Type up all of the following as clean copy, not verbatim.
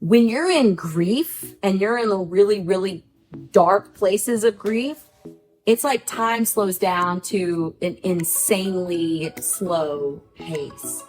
when you're in grief and you're in the really, really dark places of grief, it's like time slows down to an insanely slow pace.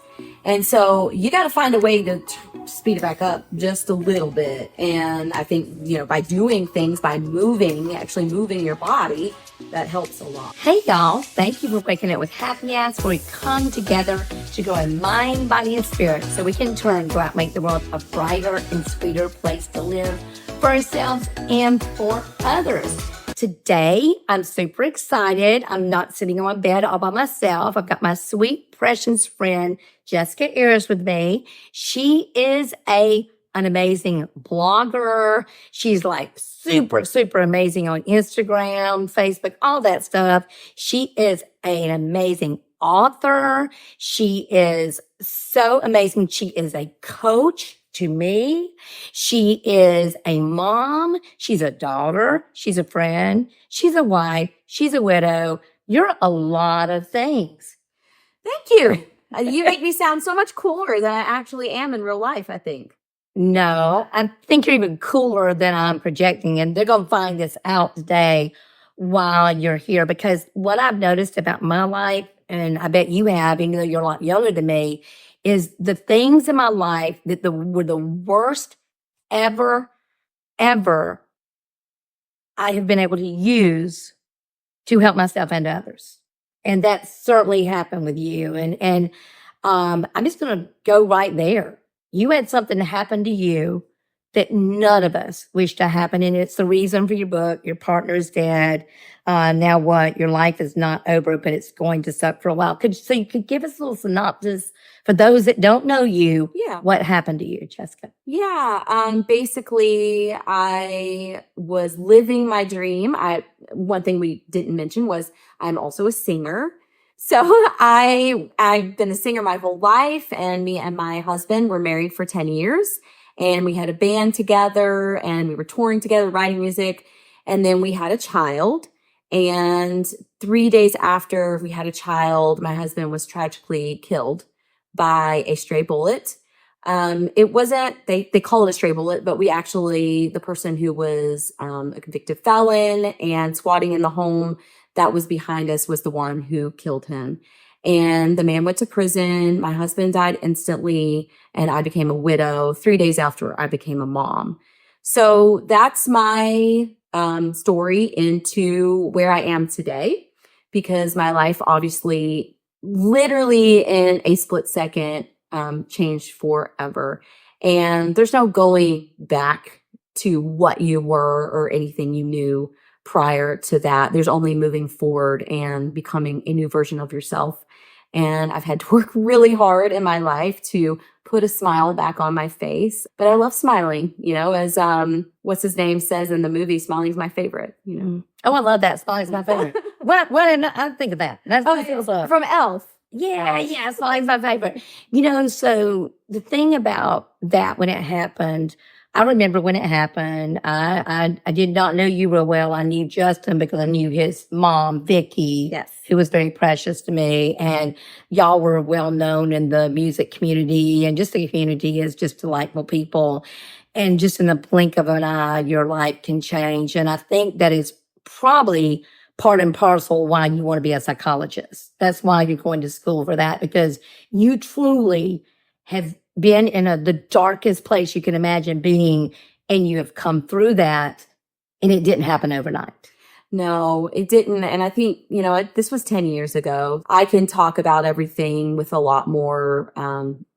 And so you got to find a way to speed it back up just a little bit. And I think, by doing things, by actually moving your body, that helps a lot. Hey y'all, thank you for waking up with Happy Ass, where we come together to grow in mind, body, and spirit so we can in turn go out and make the world a brighter and sweeter place to live for ourselves and for others. Today, I'm super excited. I'm not sitting on my bed all by myself. I've got my sweet, precious friend, Jessica Ayers, with me. She is an amazing blogger. She's like super, super amazing on Instagram, Facebook, all that stuff. She is an amazing author. She is so amazing. She is a coach to me. She is a mom. She's a daughter. She's a friend. She's a wife. She's a widow. You're a lot of things. Thank you. You make me sound so much cooler than I actually am in real life, I think. No, I think you're even cooler than I'm projecting, and they're going to find this out today while you're here, because what I've noticed about my life, and I bet you have, even though you're a lot younger than me, is the things in my life that were the worst ever I have been able to use to help myself and others. And that certainly happened with you. And I'm just going to go right there. You had something happen to you that none of us wish to happen. And it's the reason for your book. Your partner's dead. Now what? Your life is not over, but it's going to suck for a while. So you could give us a little synopsis for those that don't know you. Yeah. What happened to you, Jessica? Yeah. Basically, I was living my dream. One thing we didn't mention was I'm also a singer. So I've been a singer my whole life, and me and my husband were married for 10 years, and we had a band together, and we were touring together, writing music. And then we had a child, and 3 days after we had a child, my husband was tragically killed by a stray bullet. It wasn't, they call it a stray bullet, but the person who was a convicted felon and squatting in the home that was behind us was the one who killed him. And the man went to prison. My husband died instantly, and I became a widow 3 days after I became a mom. So that's my story into where I am today, because my life obviously literally in a split second changed forever. And there's no going back to what you were or anything you knew prior to that. There's only moving forward and becoming a new version of yourself. And I've had to work really hard in my life to put a smile back on my face. But I love smiling, as what's his name says in the movie, smiling's my favorite, Oh, I love that. Smiling's my favorite. What did I think of that? That's from Elf. Yeah, smiling's my favorite. So the thing about that, when it happened, I remember when it happened, I did not know you real well. I knew Justin because I knew his mom, Vicky, Yes, who was very precious to me. And y'all were well known in the music community, and just the community is just delightful people. And just in the blink of an eye, your life can change. And I think that is probably part and parcel why you want to be a psychologist. That's why you're going to school for that, because you truly have been in the darkest place you can imagine being, and you have come through that, and it didn't happen overnight. No, it didn't. And I think, this was 10 years ago. I can talk about everything with a lot more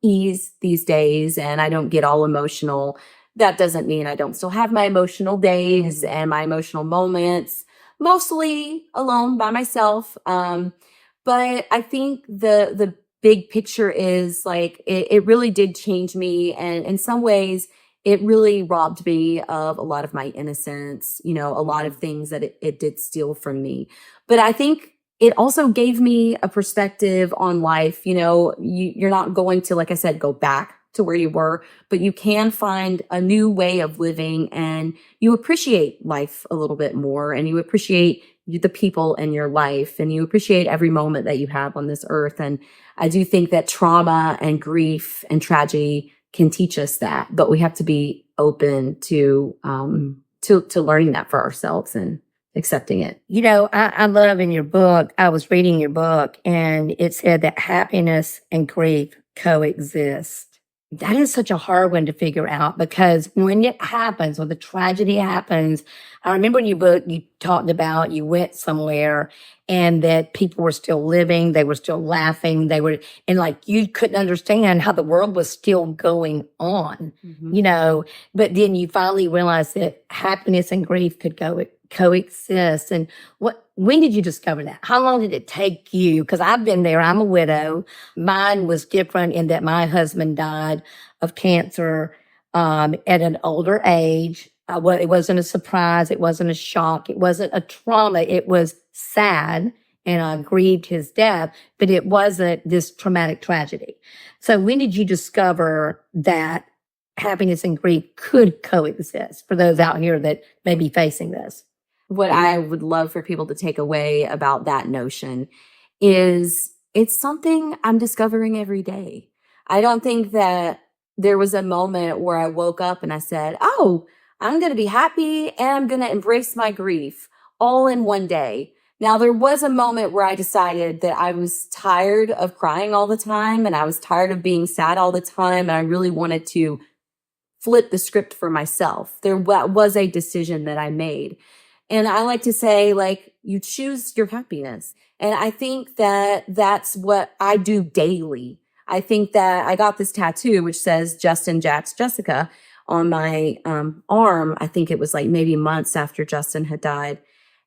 ease these days, and I don't get all emotional. That doesn't mean I don't still have my emotional days and my emotional moments, mostly alone by myself. But I think the big picture is like, it really did change me. And in some ways, it really robbed me of a lot of my innocence, a lot of things that it did steal from me. But I think it also gave me a perspective on life. You're not going to, like I said, go back to where you were, but you can find a new way of living, and you appreciate life a little bit more, and you appreciate the people in your life, and you appreciate every moment that you have on this earth. And I do think that trauma and grief and tragedy can teach us that, but we have to be open to learning that for ourselves and accepting it. I love in your book, I was reading your book and it said that happiness and grief coexist. That is such a hard one to figure out because when it happens, when the tragedy happens, I remember in your book, you talked about you went somewhere and that people were still living, they were still laughing, and like you couldn't understand how the world was still going on, but then you finally realized that happiness and grief could coexist. And when did you discover that? How long did it take you? Because I've been there. I'm a widow. Mine was different in that my husband died of cancer at an older age. It wasn't a surprise. It wasn't a shock. It wasn't a trauma. It was sad, and I grieved his death, but it wasn't this traumatic tragedy. So when did you discover that happiness and grief could coexist for those out here that may be facing this? What I would love for people to take away about that notion is it's something I'm discovering every day. I don't think that there was a moment where I woke up and I said, oh, I'm going to be happy and I'm going to embrace my grief all in one day. Now, there was a moment where I decided that I was tired of crying all the time and I was tired of being sad all the time. And I really wanted to flip the script for myself. There was a decision that I made. And I like to say, like, you choose your happiness. And I think that that's what I do daily. I think that I got this tattoo, which says Justin, Jax, Jessica on my arm. I think it was like maybe months after Justin had died.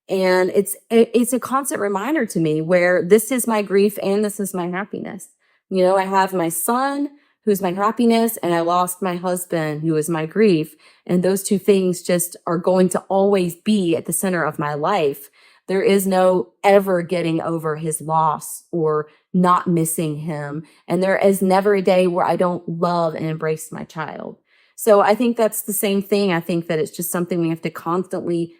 And it's a constant reminder to me where this is my grief and this is my happiness. I have my son, who's my happiness, and I lost my husband, who is my grief. And those two things just are going to always be at the center of my life. There is no ever getting over his loss or not missing him. And there is never a day where I don't love and embrace my child. So I think that's the same thing. I think that it's just something we have to constantly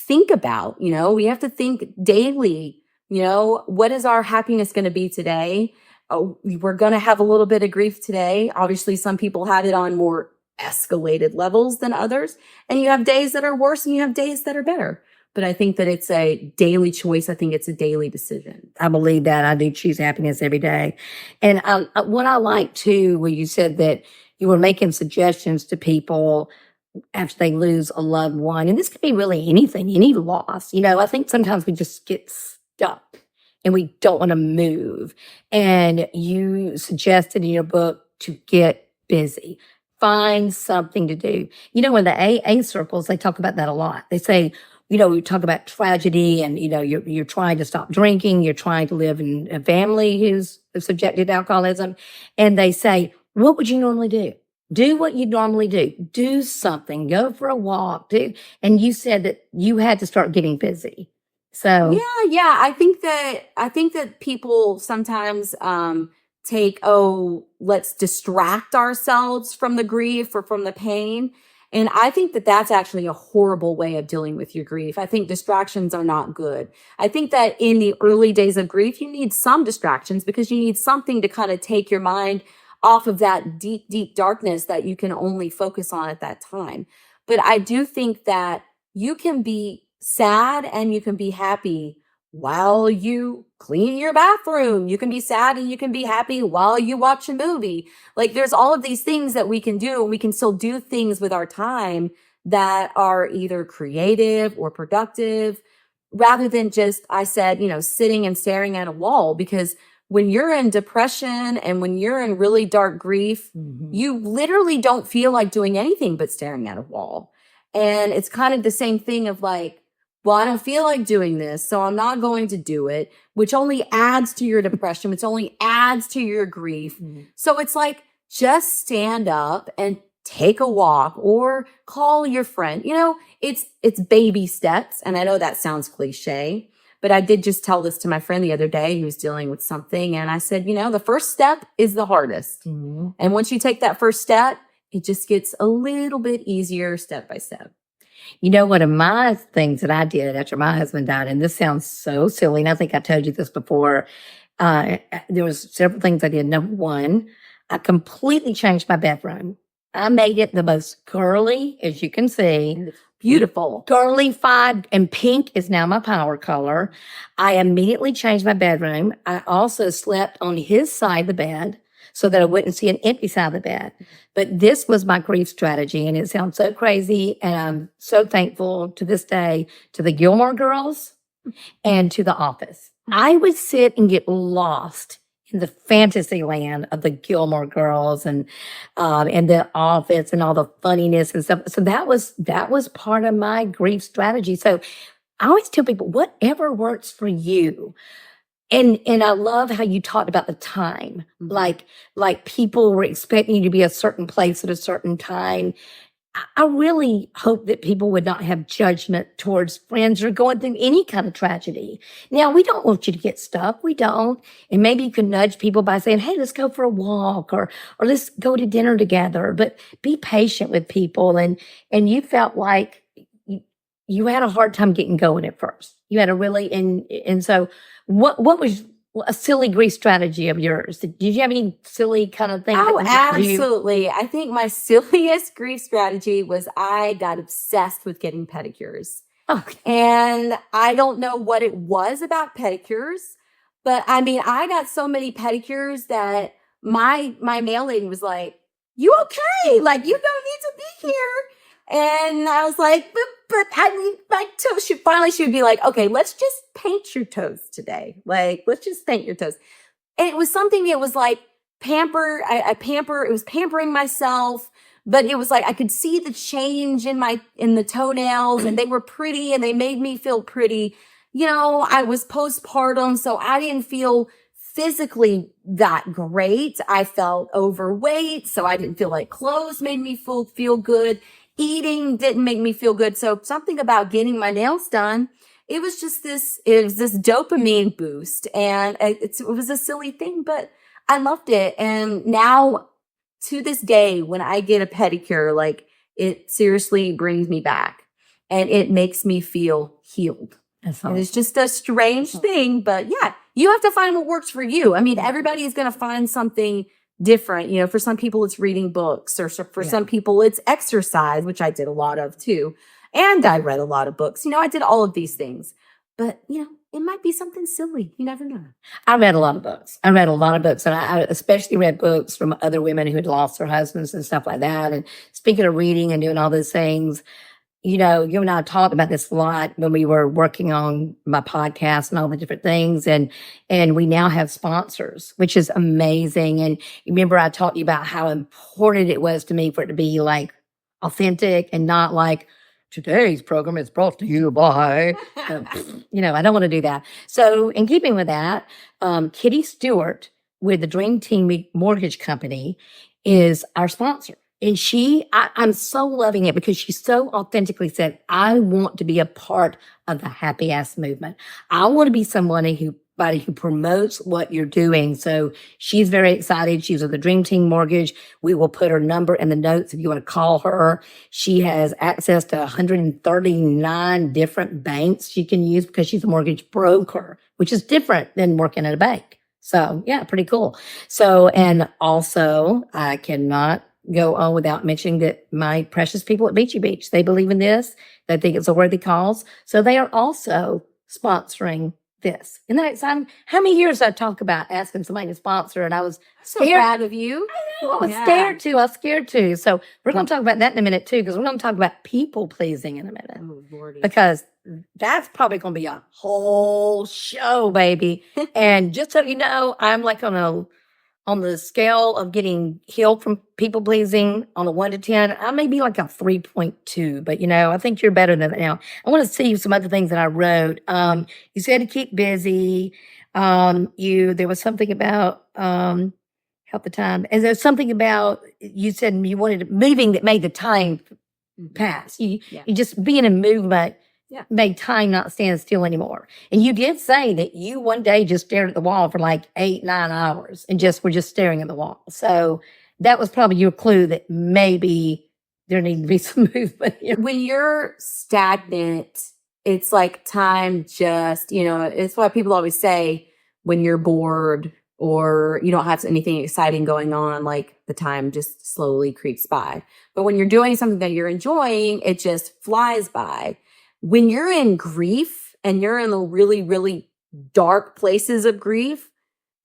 think about. We have to think daily, what is our happiness going to be today? Oh, we're going to have a little bit of grief today. Obviously, some people have it on more escalated levels than others. And you have days that are worse and you have days that are better. But I think that it's a daily choice. I think it's a daily decision. I believe that. I do choose happiness every day. And what I like too, where you said that you were making suggestions to people after they lose a loved one. And this could be really anything, any loss. I think sometimes we just get stuck and we don't want to move. And you suggested in your book to get busy, find something to do. In the AA circles, they talk about that a lot. They say, we talk about tragedy and, you're trying to stop drinking. You're trying to live in a family who's subjected to alcoholism. And they say, what would you normally do? Do what you normally do. Do something. Go for a walk. And you said that you had to start getting busy. So yeah. I think that people sometimes let's distract ourselves from the grief or from the pain. And I think that that's actually a horrible way of dealing with your grief. I think distractions are not good. I think that in the early days of grief, you need some distractions because you need something to kind of take your mind off of that deep, deep darkness that you can only focus on at that time. But I do think that you can be sad and you can be happy while you clean your bathroom. You can be sad and you can be happy while you watch a movie. Like there's all of these things that we can do, and we can still do things with our time that are either creative or productive rather than just, I said, sitting and staring at a wall. Because when you're in depression and when you're in really dark grief, you literally don't feel like doing anything but staring at a wall. And it's kind of the same thing of like, well, I don't feel like doing this, so I'm not going to do it, which only adds to your depression, which only adds to your grief. So it's like, just stand up and take a walk or call your friend. It's baby steps. And I know that sounds cliche, but I did just tell this to my friend the other day who's dealing with something. And I said, the first step is the hardest. And once you take that first step, it just gets a little bit easier step by step. One of my things that I did after my husband died, and this sounds so silly, and I think I told you this before, there was several things I did. Number one, I completely changed my bedroom. I made it the most girly, as you can see. And it's beautiful. Girly-fied, and pink is now my power color. I immediately changed my bedroom. I also slept on his side of the bed so that I wouldn't see an empty side of the bed. But this was my grief strategy, and it sounds so crazy, and I'm so thankful to this day to the Gilmore Girls and to The Office. I would sit and get lost in the fantasy land of the Gilmore Girls and The Office and all the funniness and stuff. So that was part of my grief strategy. So I always tell people, whatever works for you. And I love how you talked about the time. Like people were expecting you to be a certain place at a certain time. I really hope that people would not have judgment towards friends who are going through any kind of tragedy. Now, we don't want you to get stuck. We don't. And maybe you can nudge people by saying, hey, let's go for a walk or let's go to dinner together. But be patient with people. And you felt like you had a hard time getting going at first. You had a really, and so what was a silly grief strategy of yours? Did you have any silly kind of things? Oh, absolutely. I think my silliest grief strategy was I got obsessed with getting pedicures. Okay. And I don't know what it was about pedicures, but I mean, I got so many pedicures that my nail lady was like, you okay? Like, you don't need to be here. And I was like, but I mean, my toes she would be like, okay, let's just paint your toes today. Like, let's just paint your toes. And it was something that was like it was pampering myself, but it was like, I could see the change in the toenails, and they were pretty and they made me feel pretty. You know, I was postpartum, so I didn't feel physically that great. I felt overweight, so I didn't feel like clothes made me feel good. Eating didn't make me feel good. So something about getting my nails done, it was this dopamine boost. And it was a silly thing, but I loved it. And now to this day, when I get a pedicure, like, it seriously brings me back and it makes me feel healed. And it's just a strange thing, but yeah, you have to find what works for you. I mean, everybody is going to find something different. You know, for some people it's reading books, or for some people it's exercise, which I did a lot of too. And I read a lot of books. You know, I did all of these things, but you know, it might be something silly. You never know. I read a lot of books. And I especially read books from other women who had lost their husbands and stuff like that. And speaking of reading and doing all those things, you know, you and I talked about this a lot when we were working on my podcast and all the different things. And we now have sponsors, which is amazing. And you remember I talked to you about how important it was to me for it to be like authentic and not like, today's program is brought to you by, you know, I don't want to do that. So in keeping with that, Kitty Stewart with the Dream Team Mortgage Company is our sponsor. And I'm so loving it because she so authentically said, I want to be a part of the happy ass movement. I want to be somebody who promotes what you're doing. So she's very excited. She's with the Dream Team Mortgage. We will put her number in the notes if you want to call her. She has access to 139 different banks she can use because she's a mortgage broker, which is different than working at a bank. So yeah, pretty cool. So, and also I cannot go on without mentioning that my precious people at Beachy Beach, they believe in this. They think it's a worthy cause. So they are also sponsoring this. Isn't that exciting? How many years I talk about asking somebody to sponsor, and I was so proud of you. I was scared to. I was scared to. So we're going to talk about that in a minute too, because we're going to talk about people pleasing in a minute. Oh, Lordy. Because that's probably going to be a whole show, baby. And just so you know, I'm like on the scale of getting healed from people pleasing on a 1 to 10, I may be like a 3.2, but you know, I think you're better than that now. I want to see some other things that I wrote. You said to keep busy. There was something about, help the time. And there's something about, you said you wanted moving that made the time pass. You just being in movement made time not stand still anymore. And you did say that you one day just stared at the wall for like 8-9 hours and were just staring at the wall. So that was probably your clue that maybe there needed to be some movement. When you're stagnant, it's like time just, you know, it's why people always say when you're bored, or you don't have anything exciting going on, like the time just slowly creeps by. But when you're doing something that you're enjoying, it just flies by. When you're in grief and you're in the really, really dark places of grief,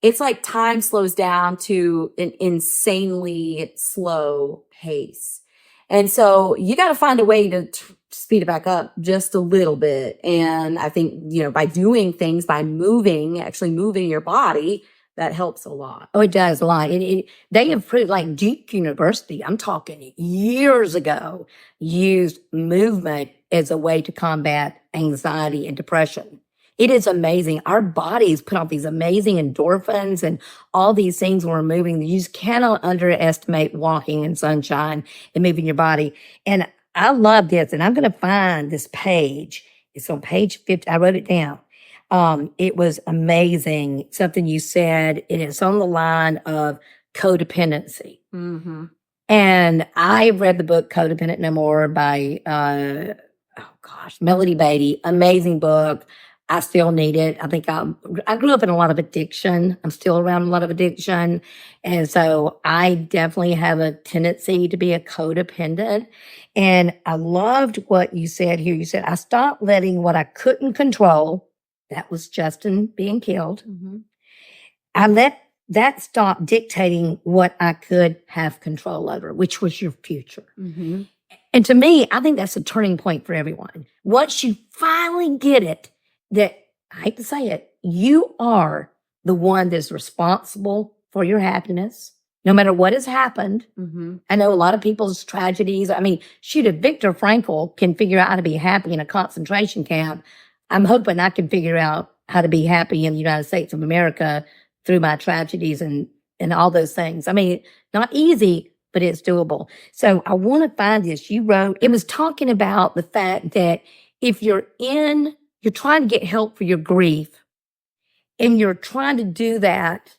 it's like time slows down to an insanely slow pace. And so you got to find a way to speed it back up just a little bit. And I think, by doing things, by actually moving your body, that helps a lot. Oh, it does a lot. They have proved, like Duke University, I'm talking years ago, used movement as a way to combat anxiety and depression. It is amazing. Our bodies put off these amazing endorphins and all these things when we're moving. You just cannot underestimate walking in sunshine and moving your body. And I love this. And I'm going to find this page. It's on page 50. I wrote it down. It was amazing. Something you said, and it's on the line of codependency. Mm-hmm. And I read the book Codependent No More by, Melody Beatty. Amazing book. I still need it. I think I grew up in a lot of addiction. I'm still around a lot of addiction. And so I definitely have a tendency to be a codependent. And I loved what you said here. You said, I stopped letting what I couldn't control, that was Justin being killed. Mm-hmm. I let that stop dictating what I could have control over, which was your future. Mm-hmm. And to me, I think that's a turning point for everyone. Once you finally get it, that, I hate to say it, you are the one that's responsible for your happiness, no matter what has happened. Mm-hmm. I know a lot of people's tragedies. I mean, shoot, if Viktor Frankl can figure out how to be happy in a concentration camp, I'm hoping I can figure out how to be happy in the United States of America through my tragedies and all those things. I mean, not easy, but it's doable. So I want to find this. You wrote, it was talking about the fact that if you're trying to get help for your grief, and you're trying to do that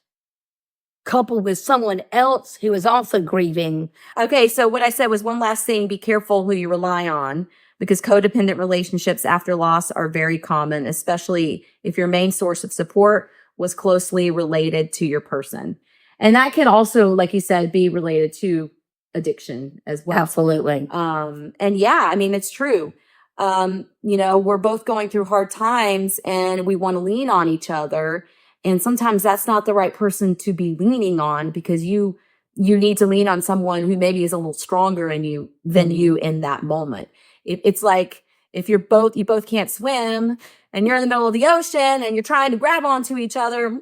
coupled with someone else who is also grieving. Okay, so what I said was one last thing, be careful who you rely on, because codependent relationships after loss are very common, especially if your main source of support was closely related to your person. And that can also, like you said, be related to addiction as well. Absolutely. And yeah, I mean, it's true. We're both going through hard times and we want to lean on each other. And sometimes that's not the right person to be leaning on, because you need to lean on someone who maybe is a little stronger in you than you in that moment. It's like if you both can't swim and you're in the middle of the ocean and you're trying to grab onto each other,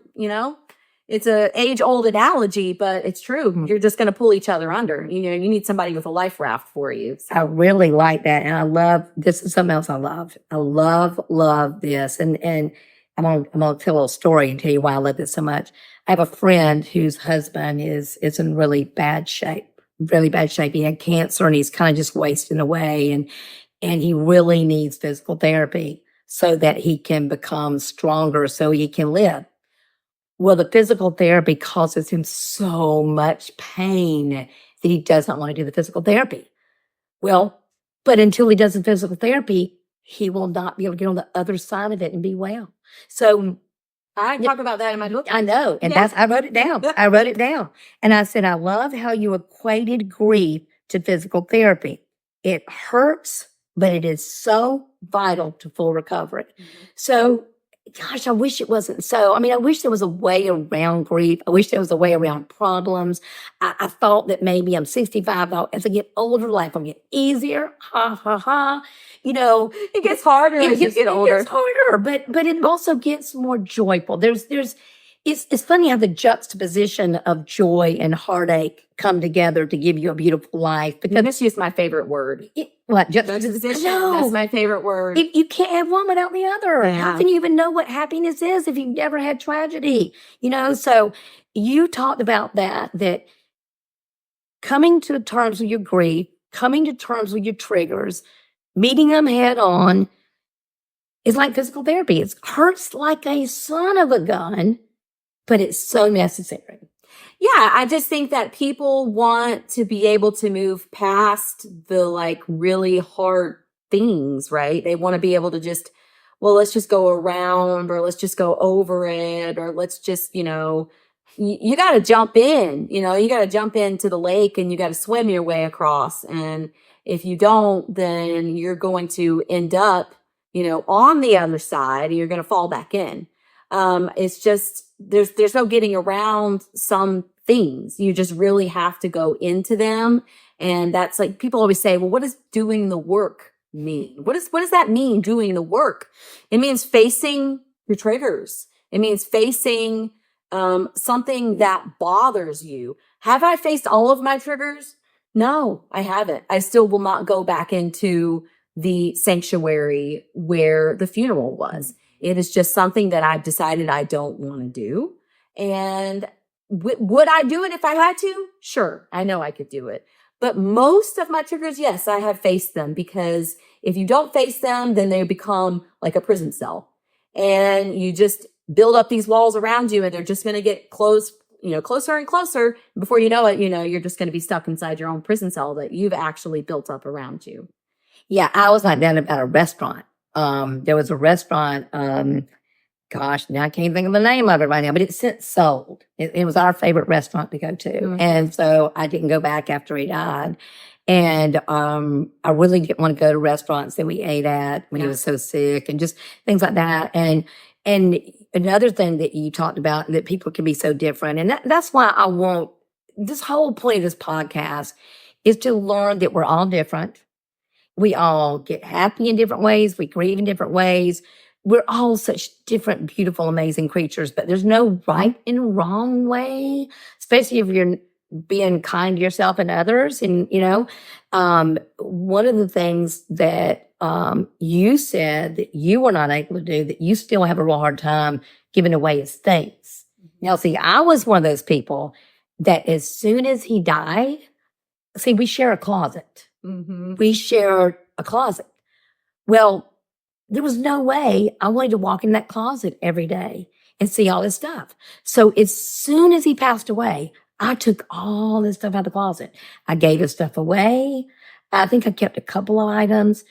it's a age-old analogy, but it's true. Mm-hmm. You're just going to pull each other under. You need somebody with a life raft for you. So. I really like that. And I love, this is something else I love. I love this. And I'm going to tell a little story and tell you why I love this so much. I have a friend whose husband is in really bad shape. He had cancer and he's kind of just wasting away. And he really needs physical therapy so that he can become stronger, so he can live. Well, the physical therapy causes him so much pain that he doesn't want to do the physical therapy. Well, but until he does the physical therapy, he will not be able to get on the other side of it and be well. So I talk about that in my book. I know. And I wrote it down. And I said, I love how you equated grief to physical therapy. It hurts, but it is so vital to full recovery. Mm-hmm. So, gosh, I wish it wasn't so. I mean, I wish there was a way around grief. I wish there was a way around problems. I thought that maybe I'm 65. As I get older, life will get easier. Ha, ha, ha. It gets harder as you get older. It gets harder, but it also gets more joyful. It's funny how the juxtaposition of joy and heartache come together to give you a beautiful life. Because this is my favorite word. Juxtaposition? That's my favorite word. You can't have one without the other. Yeah. How can you even know what happiness is if you've never had tragedy? So you talked about that coming to terms with your grief, coming to terms with your triggers, meeting them head on is like physical therapy. It hurts like a son of a gun, but it's so necessary. Yeah, I just think that people want to be able to move past the really hard things, right? They want to be able to let's just go around, or let's just go over it, or let's just, you got to jump in, you got to jump into the lake and you got to swim your way across. And if you don't, then you're going to end up, on the other side, you're going to fall back in. It's just, there's no getting around some things. You just really have to go into them. And that's like, people always say, well, what does doing the work mean? What does that mean, doing the work? It means facing your triggers. It means facing something that bothers you. Have I faced all of my triggers? No, I haven't. I still will not go back into the sanctuary where the funeral was. It is just something that I've decided I don't want to do. And would I do it if I had to? Sure. I know I could do it. But most of my triggers, yes, I have faced them, because if you don't face them, then they become like a prison cell. And you just build up these walls around you, and they're just going to get closer and closer. Before you know it, you're just going to be stuck inside your own prison cell that you've actually built up around you. Yeah, I was like that about a restaurant. There was a restaurant, gosh, now I can't think of the name of it right now, but it's since sold. It was our favorite restaurant to go to. Mm-hmm. And so I didn't go back after he died. And I really didn't want to go to restaurants that we ate at when he was so sick, and just things like that. And another thing that you talked about, that people can be so different. And that's why I want, this whole point of this podcast is to learn that we're all different. We all get happy in different ways. We grieve in different ways. We're all such different, beautiful, amazing creatures, but there's no right and wrong way, especially if you're being kind to yourself and others. And, one of the things that you said that you were not able to do, that you still have a real hard time giving away, is things. Now, see, I was one of those people that as soon as he died, see, we share a closet. Mm-hmm. We shared a closet. Well, there was no way I wanted to walk in that closet every day and see all this stuff. So as soon as he passed away, I took all this stuff out of the closet. I gave his stuff away. I think I kept a couple of items.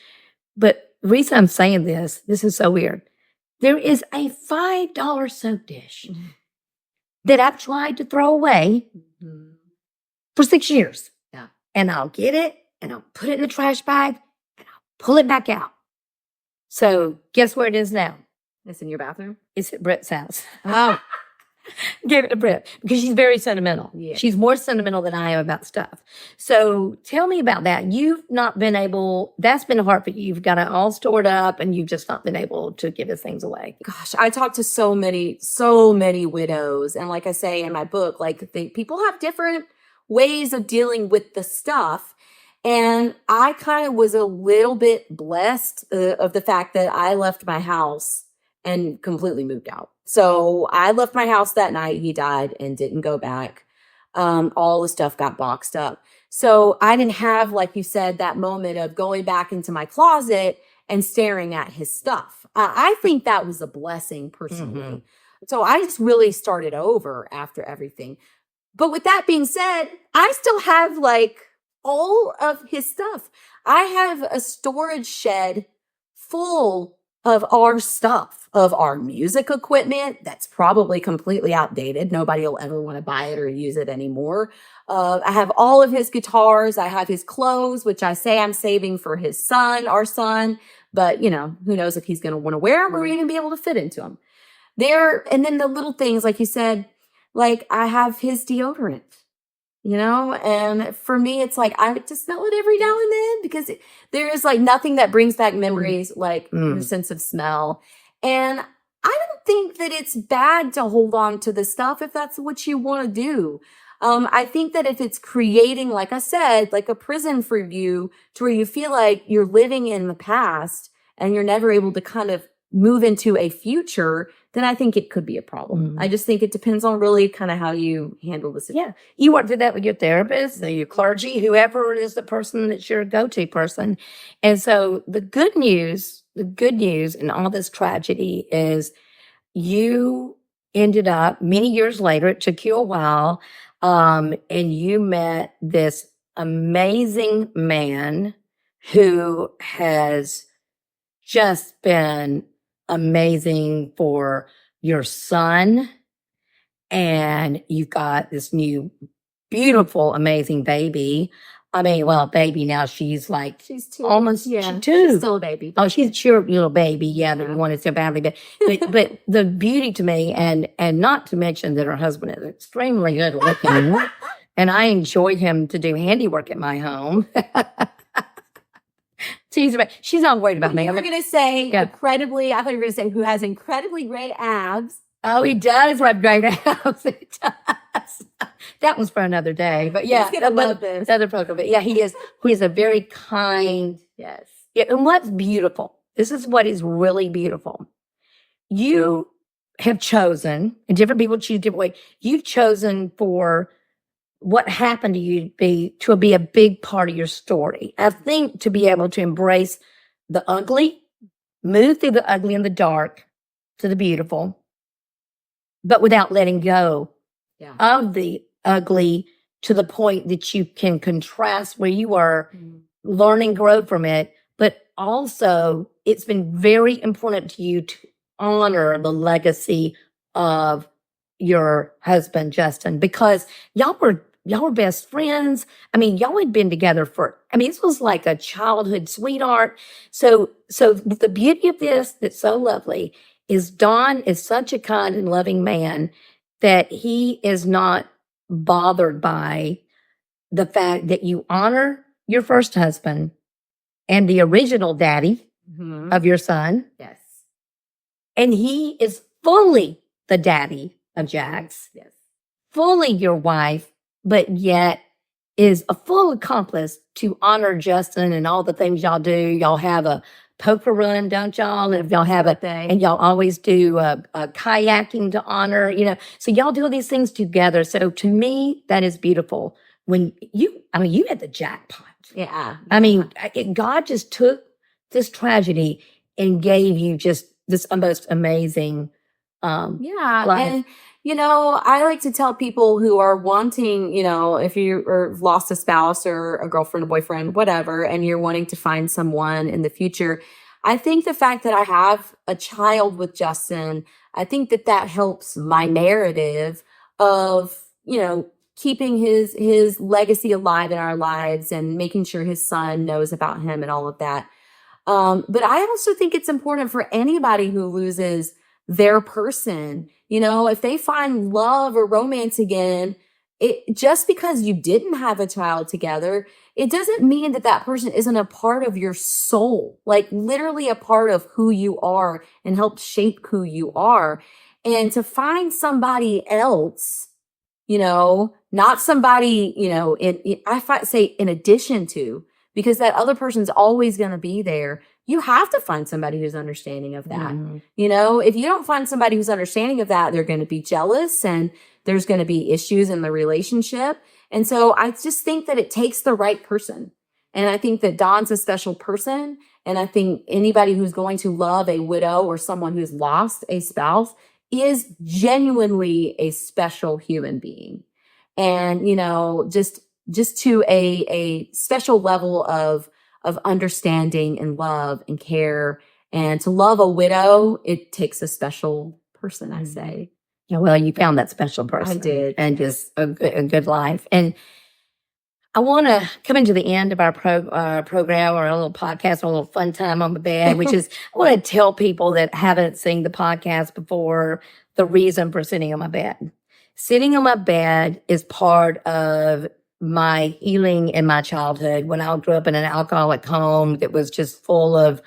But the reason I'm saying this is so weird. There is a $5 soap dish that I've tried to throw away for 6 years. Yeah. And I'll get it, and I'll put it in the trash bag, and I'll pull it back out. So guess where it is now? It's in your bathroom? It's at Brett's house. Oh. Give it to Brett, because she's very sentimental. Yeah. She's more sentimental than I am about stuff. So tell me about that. You've not been able, that's been hard for you. You've got it all stored up, and you've just not been able to give his things away. Gosh, I talked to so many widows. And like I say in my book, like people have different ways of dealing with the stuff. And I kind of was a little bit blessed of the fact that I left my house and completely moved out. So I left my house that night he died and didn't go back. All the stuff got boxed up. So I didn't have, like you said, that moment of going back into my closet and staring at his stuff. I think that was a blessing personally. Mm-hmm. So I just really started over after everything. But with that being said, I still have like all of his stuff. I have a storage shed full of our stuff, of our music equipment that's probably completely outdated. Nobody will ever want to buy it or use it anymore. I have all of his guitars. I have his clothes, which I say I'm saving for his son, our son. But, who knows if he's going to want to wear them or even be able to fit into them. And then the little things, like you said, like I have his deodorant. And for me, it's like, I just smell it every now and then, because there is like nothing that brings back memories like your sense of smell. And I don't think that it's bad to hold on to the stuff if that's what you want to do. I think that if it's creating, like I said, like a prison for you, to where you feel like you're living in the past and you're never able to kind of move into a future, then I think it could be a problem. I just think it depends on really kind of how you handle the situation. Yeah. You work through that with your therapist, your clergy, whoever is the person that's your go-to person. And so the good news in all this tragedy is you ended up many years later, it took you a while, and you met this amazing man who has just been amazing for your son and you've got this new, beautiful, amazing baby. I mean, well, baby now, she's like She's two. almost Yeah, she's two. she's still a baby. Oh, she's a sure little baby. Yeah, that we wanted so badly. But the beauty to me, and not to mention that her husband is extremely good looking, and I enjoyed him to do handiwork at my home. She's not worried about me. You were going to say Yeah. incredibly, I thought you were going to say who has incredibly great abs. Oh, he does have great abs. He does. That was for another day. But yeah, He's gonna love this. Another program. But yeah, he is. He's a very kind. Yes. Yeah, and what's beautiful? This is what is really beautiful. You have chosen, and different people choose different ways. You've chosen for what happened to you to be a big part of your story. I think to be able to embrace the ugly, move through the ugly and the dark to the beautiful, but without letting go of the ugly to the point that you can contrast where you are, learn and grow from it. But also, it's been very important to you to honor the legacy of your husband, Justin, because y'all were best friends. I mean, y'all had been together this was like a childhood sweetheart. So the beauty of this that's so lovely is Don is such a kind and loving man that he is not bothered by the fact that you honor your first husband and the original daddy of your son. Yes. And he is fully the daddy of Jax. Yes. Fully your wife, but yet is a full accomplice to honor Justin and all the things y'all do. Y'all have a poker run, don't y'all? And y'all have and y'all always do a kayaking to honor, so y'all do all these things together. So to me, that is beautiful. When you had the jackpot. Yeah. I mean, God just took this tragedy and gave you just this most amazing life. And I like to tell people who are wanting, if you lost a spouse or a girlfriend, a boyfriend, whatever, and you're wanting to find someone in the future, I think the fact that I have a child with Justin, I think that helps my narrative of, keeping his legacy alive in our lives and making sure his son knows about him and all of that. But I also think it's important for anybody who loses their person, if they find love or romance again, just because you didn't have a child together, it doesn't mean that person isn't a part of your soul, like literally a part of who you are and helps shape who you are. And to find somebody else, not somebody, say in addition to, because that other person's always going to be there. You have to find somebody who's understanding of that. Mm-hmm. If you don't find somebody who's understanding of that, they're going to be jealous and there's going to be issues in the relationship. And so I just think that it takes the right person. And I think that Don's a special person. And I think anybody who's going to love a widow or someone who's lost a spouse is genuinely a special human being. And, just to a special level of understanding and love and care. And to love a widow, it takes a special person, I say. Yeah, well, you found that special person. I did. And just a good life. And I want to come into the end of our program or a little podcast or a little fun time on the bed, which is I want to tell people that haven't seen the podcast before the reason for sitting on my bed. Sitting on my bed is part of my healing in my childhood. When I grew up in an alcoholic home that was just full of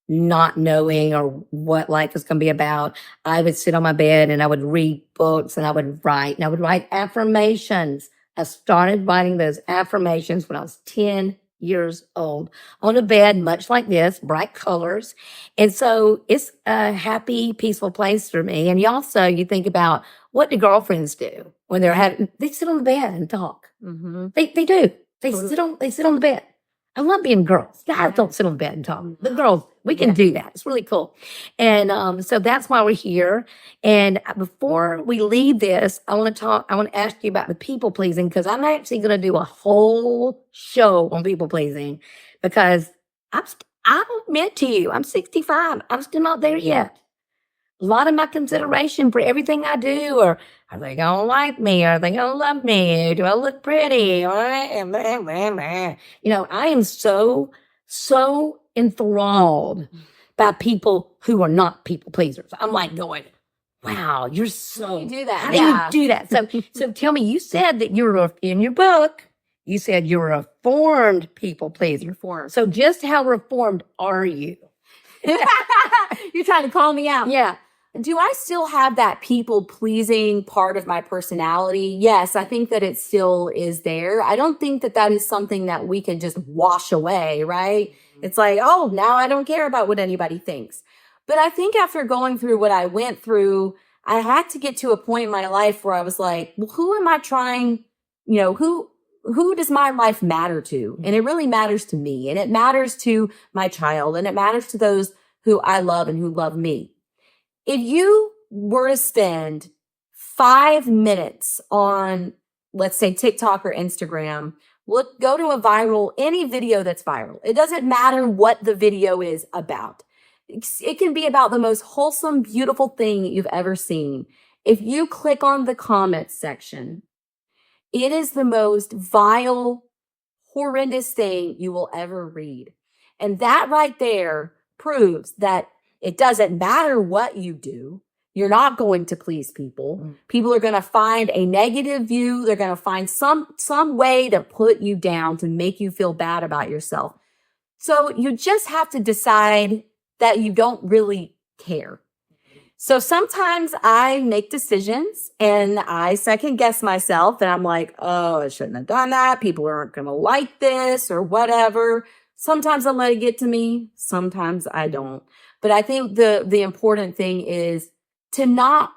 not knowing or what life was going to be about, I would sit on my bed and I would read books and I would write. And I would write affirmations. I started writing those affirmations when I was 10 years old on a bed, much like this, bright colors. And so it's a happy, peaceful place for me. And you think about, what do girlfriends do when they sit on the bed and talk? Mm-hmm. They do. They sit on the bed. I love being girls. Guys don't sit on the bed and talk. But girls, we can do that. It's really cool. And so that's why we're here. And before we leave this, I want to ask you about the people pleasing, because I'm actually going to do a whole show on people pleasing, because I'll admit to you, I'm 65. I'm still not there yet. a lot of my consideration for everything I do, or are they gonna like me? Are they gonna love me? Do I look pretty? You know, I am so enthralled by people who are not people pleasers. I'm like going, wow, you're so, You do that. how do you do that? So tell me, you said that in your book, you said you're a reformed people pleaser. Reformed. So just how reformed are you? You're trying to call me out. Yeah. Do I still have that people pleasing part of my personality? Yes, I think that it still is there. I don't think that that is something that we can just wash away, right? It's like, oh, now I don't care about what anybody thinks. But I think after going through what I went through, I had to get to a point in my life where I was like, well, who am I trying, who does my life matter to? And it really matters to me, and it matters to my child, and it matters to those who I love and who love me. If you were to spend 5 minutes on, let's say, TikTok or Instagram, go to any video that's viral. It doesn't matter what the video is about. It can be about the most wholesome, beautiful thing you've ever seen. If you click on the comments section, it is the most vile, horrendous thing you will ever read. And that right there proves that it doesn't matter what you do. You're not going to please people. People are going to find a negative view. They're going to find some way to put you down, to make you feel bad about yourself. So you just have to decide that you don't really care. So sometimes I make decisions and I second guess myself, and I'm like, oh, I shouldn't have done that. People aren't going to like this or whatever. Sometimes I let it get to me. Sometimes I don't. But I think the important thing is to not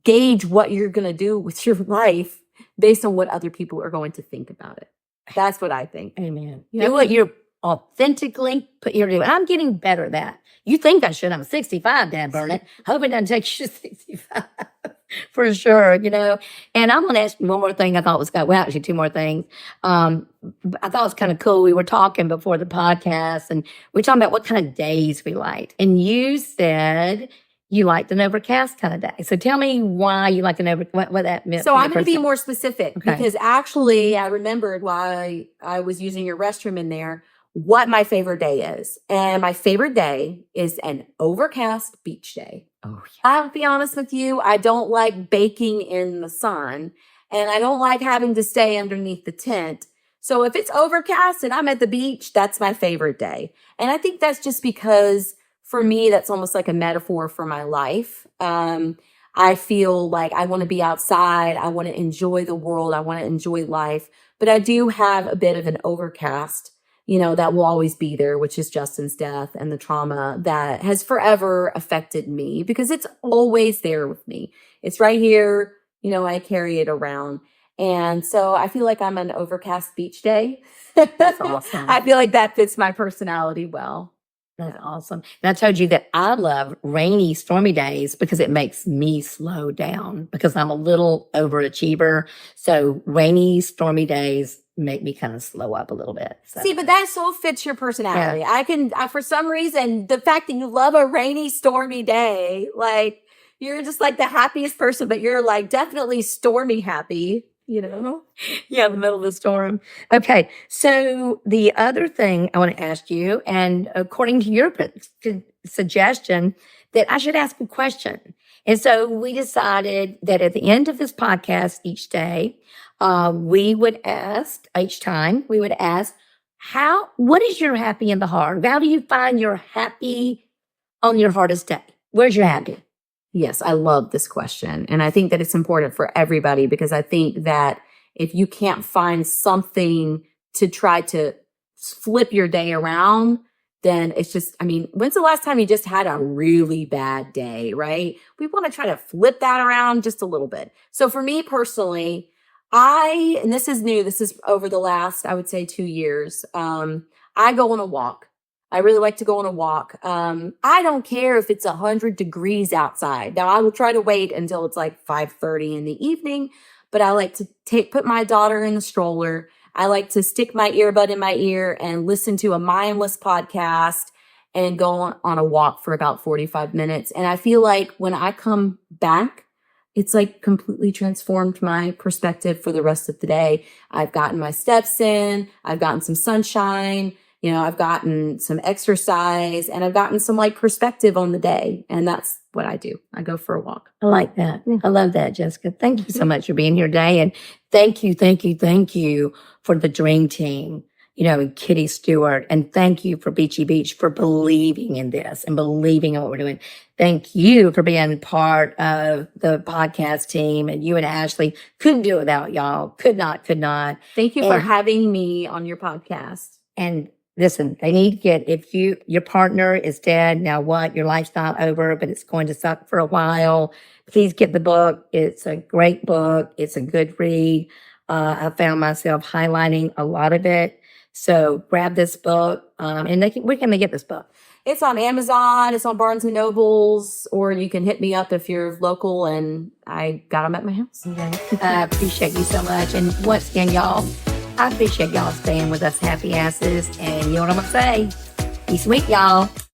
gauge what you're going to do with your life based on what other people are going to think about it. That's what I think. Amen. Do what you're authentically put your do. I'm getting better at that. You think I should. I'm 65, Dad Burnett. Hope it doesn't take you to 65 for sure, And I'm going to ask you one more thing I thought was good. Well, actually, two more things. I thought it was kind of cool. We were talking before the podcast, and we were talking about what kind of days we liked. And you said you liked an overcast kind of day. So tell me why you like what that meant. So I'm going to be more specific because actually I remembered while I was using your restroom in there what my favorite day is. And my favorite day is an overcast beach day. Oh, yeah. I'll be honest with you. I don't like baking in the sun, and I don't like having to stay underneath the tent. So if it's overcast and I'm at the beach, that's my favorite day. And I think that's just because for me, that's almost like a metaphor for my life. I feel like I want to be outside. I want to enjoy the world. I want to enjoy life. But I do have a bit of an overcast, that will always be there, which is Justin's death and the trauma that has forever affected me because it's always there with me. It's right here. I carry it around. And so I feel like I'm an overcast beach day. That's awesome. I feel like that fits my personality well. That's awesome. And I told you that I love rainy, stormy days because it makes me slow down because I'm a little overachiever. So rainy, stormy days make me kind of slow up a little bit. So. See, but that so fits your personality. Yeah. For some reason, the fact that you love a rainy, stormy day, like you're just like the happiest person, but you're like definitely stormy happy. Yeah, in the middle of the storm. Okay, so the other thing I want to ask you, and according to your suggestion, that I should ask a question. And so we decided that at the end of this podcast each day, we would ask, what is your happy in the heart? How do you find your happy on your hardest day? Where's your happy? Yes, I love this question. And I think that it's important for everybody because I think that if you can't find something to try to flip your day around, then it's just, when's the last time you just had a really bad day, right? We want to try to flip that around just a little bit. So for me personally, and this is new, this is over the last, I would say 2 years, I go on a walk. I really like to go on a walk. I don't care if it's 100 degrees outside. Now, I will try to wait until it's like 5:30 in the evening, but I like to put my daughter in the stroller. I like to stick my earbud in my ear and listen to a mindless podcast and go on a walk for about 45 minutes. And I feel like when I come back, it's like completely transformed my perspective for the rest of the day. I've gotten my steps in, I've gotten some sunshine, I've gotten some exercise, and I've gotten some like perspective on the day. And that's what I do. I go for a walk. I like that. I love that, Jessica. Thank you so much for being here today. And thank you for the dream team, and Kitty Stewart. And thank you for Beachy Beach for believing in this and believing in what we're doing. Thank you for being part of the podcast team. And you and Ashley couldn't do it without y'all. Could not. Thank you for having me on your podcast. And listen, they need to get, if your partner is dead, now what? Your life's not over, but it's going to suck for a while. Please get the book. It's a great book. It's a good read. I found myself highlighting a lot of it. So grab this book. And where can they get this book? It's on Amazon. It's on Barnes & Nobles, or you can hit me up if you're local, and I got them at my house. I appreciate you so much. And once again, y'all, I appreciate y'all staying with us happy asses. And you know what I'm going to say? Be sweet, y'all.